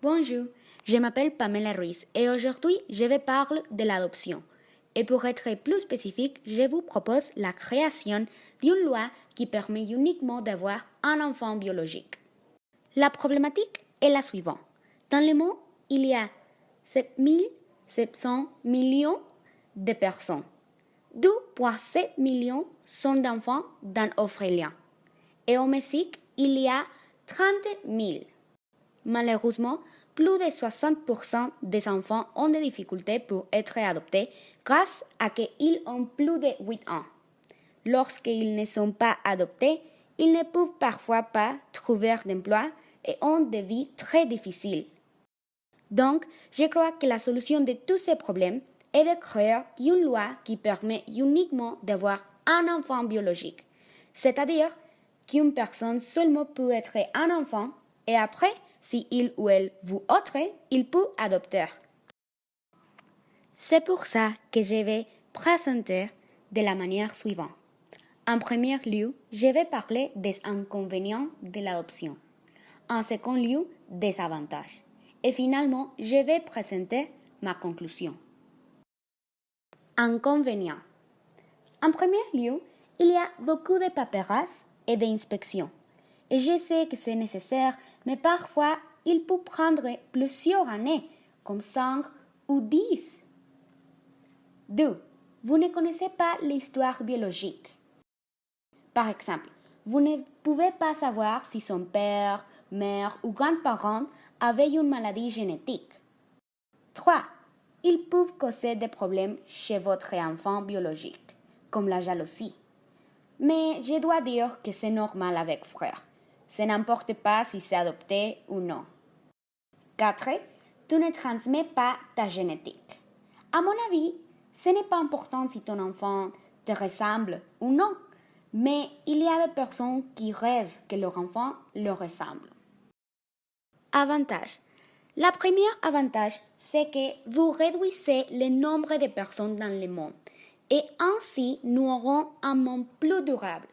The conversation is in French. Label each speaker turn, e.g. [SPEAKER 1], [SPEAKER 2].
[SPEAKER 1] Bonjour, je m'appelle Pamela Ruiz et aujourd'hui je vais parler de l'adoption. Et pour être plus spécifique, je vous propose la création d'une loi qui permet uniquement d'avoir un enfant biologique. La problématique est la suivante. Dans le monde, il y a 7 millions de personnes. 2,7 millions sont d'enfants dans l'Australie. Et au Mexique, il y a 30 000. Malheureusement, plus de 60% des enfants ont des difficultés pour être adoptés grâce à qu'ils ont plus de 8 ans. Lorsqu'ils ne sont pas adoptés, ils ne peuvent parfois pas trouver d'emploi et ont des vies très difficiles. Donc, je crois que la solution de tous ces problèmes est de créer une loi qui permet uniquement d'avoir un enfant biologique. C'est-à-dire qu'une personne seulement peut être un enfant et après, si il ou elle veut autre, il peut adopter. C'est pour ça que je vais présenter de la manière suivante. En premier lieu, je vais parler des inconvénients de l'adoption. En second lieu, des avantages. Et finalement, je vais présenter ma conclusion. Inconvénients. En premier lieu, il y a beaucoup de paperasse et d'inspections. Et je sais que c'est nécessaire, mais parfois, il peut prendre plusieurs années, comme 5 ou 10. 2. Vous ne connaissez pas l'histoire biologique. Par exemple, vous ne pouvez pas savoir si son père, mère ou grands-parents avaient une maladie génétique. 3. Ils peuvent causer des problèmes chez votre enfant biologique, comme la jalousie. Mais je dois dire que c'est normal avec frère. Ça n'importe pas si c'est adopté ou non. 4. Tu ne transmets pas ta génétique. À mon avis, ce n'est pas important si ton enfant te ressemble ou non, mais il y a des personnes qui rêvent que leur enfant leur ressemble. Avantage. Le premier avantage, c'est que vous réduisez le nombre de personnes dans le monde et ainsi nous aurons un monde plus durable.